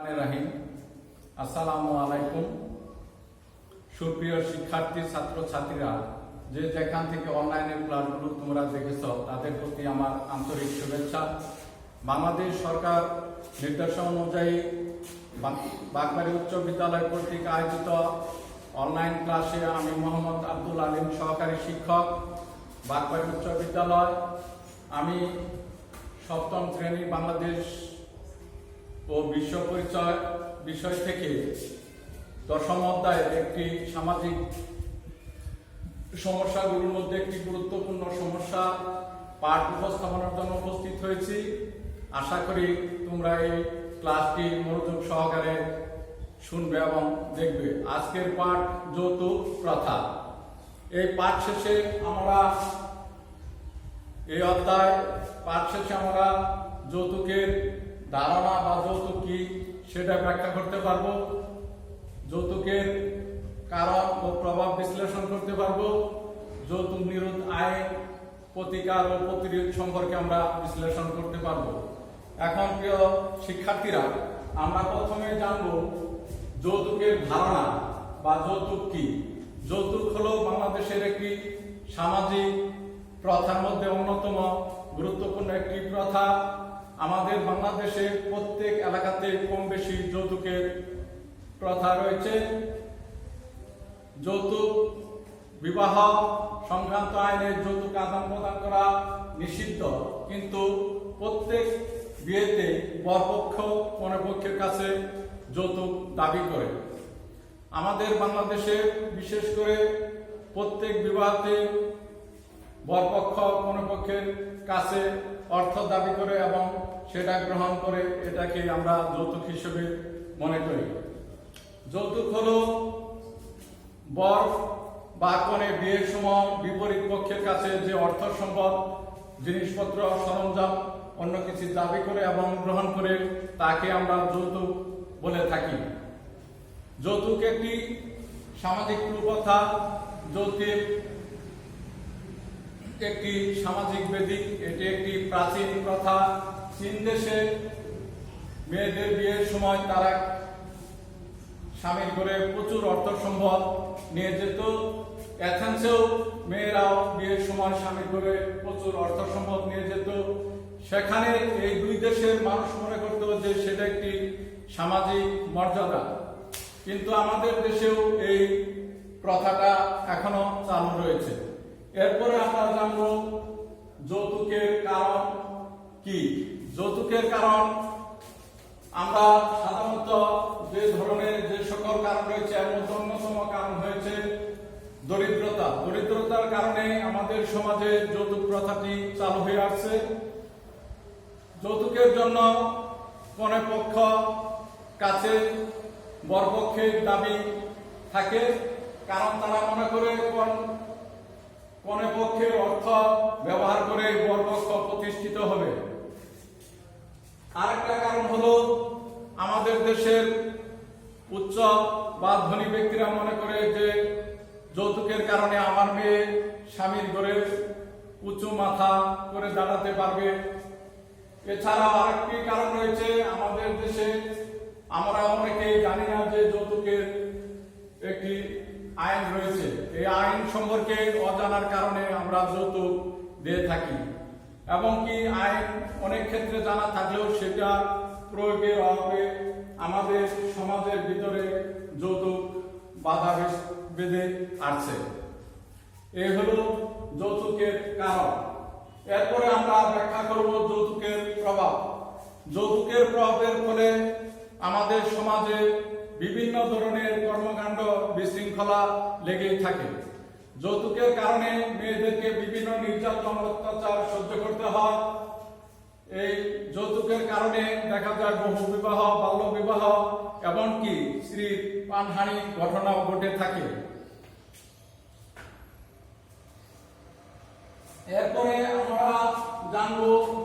রাহিম। আসসালামু আলাইকুম। সুপ্রিয় শিক্ষার্থী ছাত্র ছাত্রীরা, যে যেখান থেকে অনলাইনের ক্লাসগুলো তোমরা দেখেছ তাদের প্রতি আমার আন্তরিক শুভেচ্ছা। বাংলাদেশ সরকার নির্দেশনা অনুযায়ী বাগবাড়ি উচ্চ বিদ্যালয় কর্তৃক আয়োজিত অনলাইন ক্লাসে আমি মোহাম্মদ আব্দুল আলিম, সহকারী শিক্ষক, বাগবাড়ি উচ্চ বিদ্যালয়। আমি সপ্তম শ্রেণী বাংলাদেশ ও বিশ্ব পরিচয় বিষয় থেকে দশম অধ্যায়ের একটি সামাজিক সমস্যাগুলোর মধ্যে একটি গুরুত্বপূর্ণ সমস্যা পাঠ উপস্থাপনের জন্য উপস্থিত হয়েছি। আশা করি তোমরা এই ক্লাসটি মনোযোগ সহকারে শুনবে এবং দেখবে। আজকের পাঠ যৌতুক প্রথা। এই পাঠ শেষে আমরা যৌতুকের ধারণা বা যৌতুক কি সেটা ব্যাখ্যা করতে পারবো, যৌতুকের কারণ ও প্রভাব বিশ্লেষণ করতে পারবো, যৌতুক নিরোধ আইন, প্রতিকার ও প্রতিরোধ সম্পর্কে আমরা বিশ্লেষণ করতে পারবো। এখন প্রিয় শিক্ষার্থীরা, আমরা প্রথমে জানবো যৌতুকের ধারণা বা যৌতুক কি। যৌতুক হলো বাংলাদেশের একটি সামাজিক প্রথার মধ্যে অন্যতম গুরুত্বপূর্ণ একটি প্রথা। আমাদের বাংলাদেশের প্রত্যেক এলাকাতে কম বেশি যৌতুকের প্রথা রয়েছে। যৌতুক বিবাহ সংক্রান্ত আইনে যৌতুক আদান প্রদান করা নিষিদ্ধ, কিন্তু প্রত্যেক বিয়েতে বরপক্ষ কনেপক্ষের কাছে যৌতুক দাবি করে। আমাদের বাংলাদেশে বিশেষ করে প্রত্যেক বিবাহতে বরপক্ষ কনেপক্ষের কাছে অর্থ দাবি করে এবং সেটা গ্রহণ করে, এটাকে আমরা যৌতুক হিসেবে মনে করি। যৌতুক হলো বর বা কনে বিয়ের সময় বিপরীত পক্ষের কাছে যে অর্থ সম্পদ, জিনিসপত্র, সরঞ্জাম, অন্য কিছু দাবি করে এবং গ্রহণ করে তাকে আমরা যৌতুক বলে থাকি। যৌতুক একটি সামাজিক কুপ্রথা। যৌতুক একটি সামাজিক ব্যাধি। এটি একটি প্রাচীন প্রথা। চীন দেশে মেয়েদের বিয়ের সময় তারা স্বামীর করে প্রচুর অর্থ সম্পদ নিয়ে যেত। এথেন্সেও মেয়েরাও বিয়ের সময় স্বামীর করে প্রচুর অর্থ সম্পদ নিয়ে যেত। সেখানে এই দুই দেশের মানুষ মনে করত যে সেটা একটি সামাজিক মর্যাদা, কিন্তু আমাদের দেশেও এই প্রথাটা এখনো চালু রয়েছে। এরপরে আমরা জানবো যৌতুকের কারণ কি। যৌতুকের কারণ আমরা সাধারণত যে সকল কারণ রয়েছে এর মধ্যে অন্যতম কারণ হয়েছে দরিদ্রতা। দরিদ্রতার কারণে আমাদের সমাজে যৌতুক প্রথাটি চালু হয়ে আসছে। যৌতুকের জন্য কনে পক্ষ কাছে বরপক্ষের দাবি থাকে, কারণ তারা মনে করে কনে পক্ষের অর্থ ব্যবহার করে বরপক্ষ প্রতিষ্ঠিত হবে। আরেকটা কারণ হলো আমাদের দেশের উচ্চ বা ধনী ব্যক্তিরা মনে করে যে যৌতুকের কারণে আমার মেয়ে স্বামীর ঘরে উঁচু মাথা করে দাঁড়াতে পারবে। এছাড়াও আরেকটি কারণ রয়েছে, আমাদের দেশে আমরা অনেকেই জানি না যে যৌতুকের একটি আইন রয়েছে। এই আইন সম্পর্কে অজানার কারণে আমরা যৌতুক দিয়ে থাকি, এবং কি আইন অনেক ক্ষেত্রে জানা থাকলেও সেটা প্রয়োগের অভাবে আমাদের সমাজের ভিতরে যৌতুক বাধা বেঁধে আসছে। এই হলো যৌতুকের কারণ। এরপরে আমরা ব্যাখ্যা করব যৌতুকের প্রভাব। যৌতুকের প্রভাবের ফলে আমাদের সমাজে বিভিন্ন ধরনের কর্মকাণ্ড বিশৃঙ্খলা লেগেই থাকে। যৌতুকের কারণে মেয়েদেরকে বিভিন্ন নির্যাতন, অত্যাচার সহ্য করতে হয়। এই যৌতুকের কারণে দেখা যায় বহু বিবাহ, বাল্য বিবাহ, এমনকি স্ত্রীর প্রাণহানি ঘটনাও ঘটে থাকে। এরপরে আমরা জানব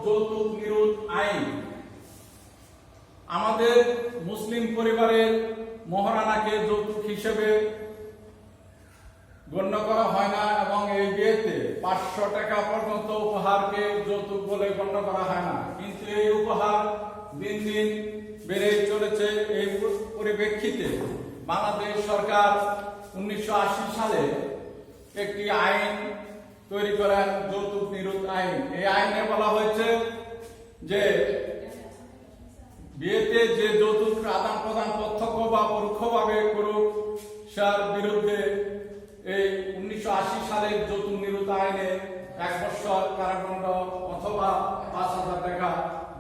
যৌতুক নিরোধ আইন। আমাদের মুসলিম পরিবারের মহারানাকে যৌতুক হিসেবে গণ্য করা হয় না, এবং এই বিয়েতে 500 টাকা পর্যন্ত উপহারকে যৌতুক বলে গণ্য করা হয় না। কিন্তু এই উপহার দিন দিন বেড়ে চলেছে। এই পরিপ্রেক্ষিতে বাংলাদেশ সরকার 1980 সালে একটি আইন তৈরি করেন, যৌতুক নিরোধ আইন। এই আইনে বলা হয়েছে যে বিয়েতে যে যৌতুক আদান প্রদান প্রত্যক্ষ বা পরোক্ষভাবে করুক, তার বিরুদ্ধে এই 1980 সালের যৌতুক নিরোধ আইনে 1 বছর কারাদণ্ড অথবা 5,000 টাকা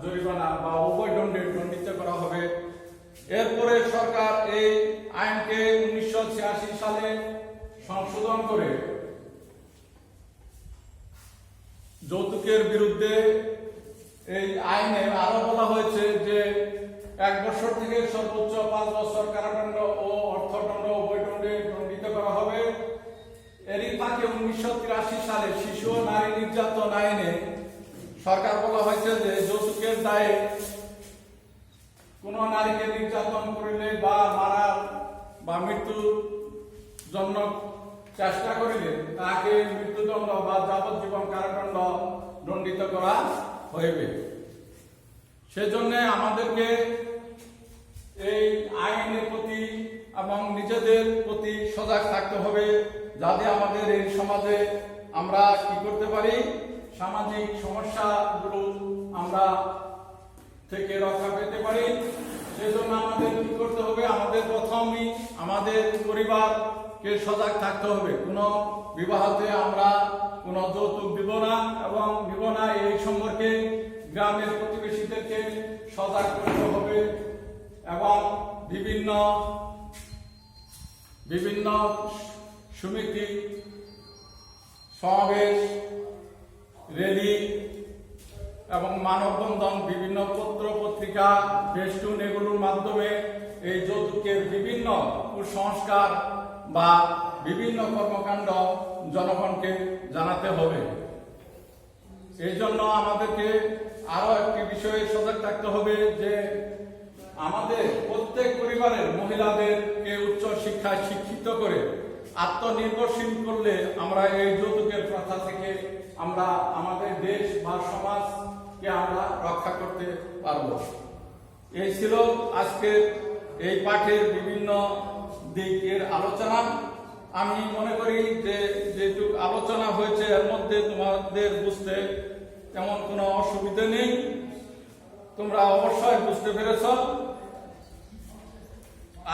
জরিমানা বা উভয় দণ্ডে দণ্ডিত করা হবে। এরপরে সরকার এই আইনকে 1986 সালে সংশোধন করে যৌতুকের বিরুদ্ধে এই আইনে আরো বলা হয়েছে যে 1 বছর থেকে সর্বোচ্চ 5 বছর কারাদণ্ড ও অর্থদণ্ড উভয় দণ্ডে দণ্ডিত করা হবে। এরই ফাঁকে 1983 সালে শিশু ও নারী নির্যাতন আইনে সরকার বলা হয়েছে যে যৌতুকের দায়ে কোন নারীকে নির্যাতন করিলে বা মারা বা মৃত্যুর জন্য চেষ্টা করিলে তাকে মৃত্যুদণ্ড বা যাবজ্জীবন কারাদণ্ড দণ্ডিত করা হইবে। সেজন্য আমাদেরকে এই আইনের প্রতি এবং নিজেদের প্রতি সজাগ থাকতে হবে, যাতে আমাদের এই সমাজে আমরা কি করতে পারি, সামাজিক সমস্যাগুলো আমরা থেকে রক্ষা পেতে পারি। সেজন্য আমাদের কি করতে হবে, আমাদের প্রথমেই আমাদের পরিবারকে সজাগ থাকতে হবে। কোনো বিবাহতে আমরা কোনো যৌতুক দিব না এবং দিব না, এই সম্পর্কে গ্রামের প্রতিবেশীদেরকে সজাগ করতে হবে এবং বিভিন্ন সমিতি, সমাবেশ, র্যালি এবং মানববন্ধন, বিভিন্ন পত্র পত্রিকা, ফেস্টুন এগুলোর মাধ্যমে এই যৌতুকের বিভিন্ন কুসংস্কার বা বিভিন্ন কর্মকাণ্ড জনগণকে জানাতে হবে। এই জন্য আমাদেরকে আরো একটি বিষয়ে সজাগ থাকতে হবে যে আমাদের প্রত্যেক পরিবারের মহিলাদেরকে উচ্চ শিক্ষায় শিক্ষিত করে আত্মনির্ভরশীল করলে আমরা এই যৌতুকের প্রথা থেকে আমরা আমাদের দেশ বা সমাজকে আমরা রক্ষা করতে পারব। এই ছিল আজকের এই পাঠের বিভিন্ন দিকের আলোচনা। আমি মনে করি যে যেটুকু আলোচনা হয়েছে এর মধ্যে তোমাদের বুঝতে তেমন কোনো অসুবিধা নেই, তোমরা অবশ্যই বুঝতে পেরেছ।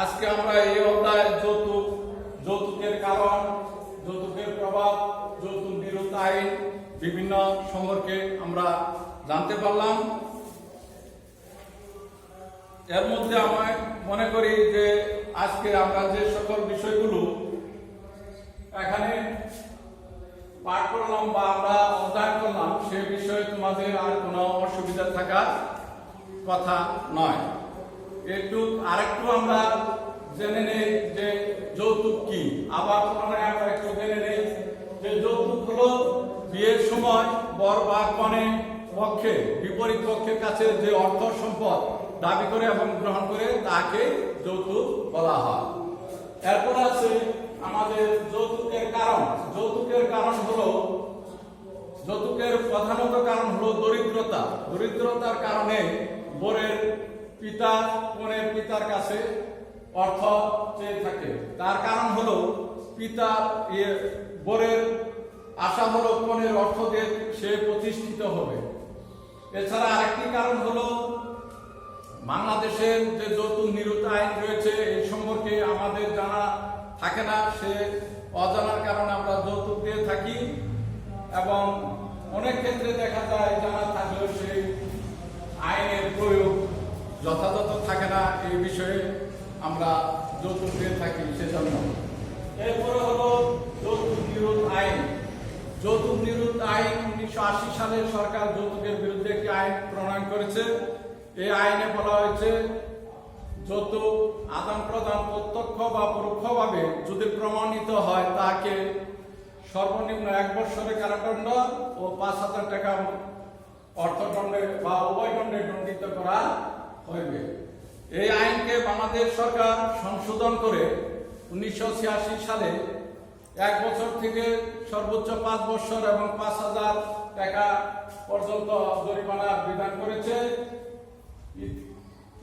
আজকে আমরা এই অধ্যায় যৌতুকের কারণ, যৌতুকের প্রভাব, যৌতুক নিরোধ আইন বিভিন্ন সম্পর্কে আমরা জানতে পারলাম। এর মধ্যে আমি মনে করি যে আজকে আমরা যে সকল বিষয়গুলো এখানে পাঠ করলাম বা আমরা অধ্যয়ন করলাম, সে বিষয়ে তোমাদের আর কোনো অসুবিধা থাকার কথা নয়। আরেকটু আমরা জেনে নেই যে যৌতুক কি। আবার আমরা একটু জেনে নেই যে যৌতুক হলো বিয়ের সময় বর বা কনের পক্ষে বিপরীত পক্ষের কাছে যে অর্থ সম্পদ দাবি করে এবং গ্রহণ করে তাকে যৌতুক বলা হয়। এরপর আছে আমাদের যৌতুকের কারণ। যৌতুকের কারণ হলো, যৌতুকের প্রধানত কারণ হলো দরিদ্রতা। দরিদ্রতার কারণে বরের পিতা কনের পিতার কাছে অর্থ চেয়ে থাকে। তার কারণ হলো পিতার বরের আশা হলো কনের অর্থ দিয়ে সে প্রতিষ্ঠিত হবে। এছাড়া আরেকটি কারণ হলো বাংলাদেশের যে যৌতুক নিরোধ আইন রয়েছে এই সম্পর্কে আমাদের জানা থাকে না, সে অজানার কারণে আমরা যৌতুক দিয়ে থাকি এবং অনেক ক্ষেত্রে দেখা যায় জানা থাকলেও সেই আইনের প্রয়োগ যথাযথ থাকে না, এই বিষয়ে আমরা যৌতুক দিয়ে থাকি সেজন্য। এরপরে হলো যৌতুক নিরোধ আইন। যৌতুক নিরোধ আইন 1980 সালে সরকার যৌতুকের বিরুদ্ধে একটি আইন প্রণয়ন করেছে। এই আইনে বলা হয়েছে যৌতুক আদান প্রদান প্রত্যক্ষ বা পরোক্ষভাবে যদি প্রমাণিত হয় তাকে সর্বনিম্ন 1 বছরের কারাদণ্ড ও 5,000 টাকা অর্থদণ্ডে বা উভয় দণ্ডে দণ্ডিত করা হইবে। এই আইনকে বাংলাদেশ সরকার সংশোধন করে 1986 সালে 1 বছর থেকে সর্বোচ্চ 5 বছর এবং 5,000 টাকা পর্যন্ত জরিমানার বিধান করেছে।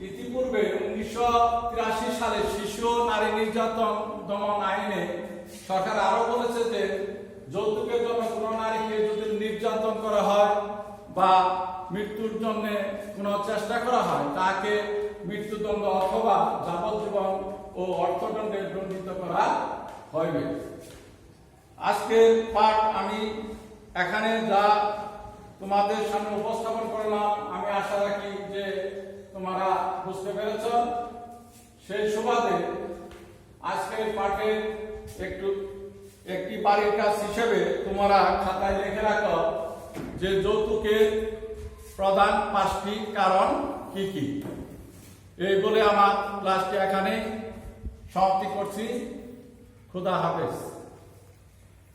ইতিপূর্বে 1983 সালে শিশু ও নারী নির্যাতন দমন আইনে সরকার আরো বলেছে যে যৌতুকের জন্য কোনো নারীকে যদি নির্যাতন করা হয় বা মৃত্যুর জন্য কোনো চেষ্টা করা হয় তাকে মৃত্যুদণ্ড অথবা যাবজ্জীবন ও অর্থদণ্ডে দণ্ডিত করা হইবে। আজকের পাঠ আমি এখানে যা তোমাদের সামনে উপস্থাপন করলাম, আমি আশা রাখি যে তোমরা বুঝতে পেরেছ। সেই সুবাদে আজকের পাঠে একটি বাড়ির কাজ হিসেবে তোমরা খাতায় লিখে রাখো যে যৌতুকের প্রধান 5টি কারণ কি কি। এই বলে আমার ক্লাসটি এখানে সমাপ্তি করছি। খুদা হাফেজ।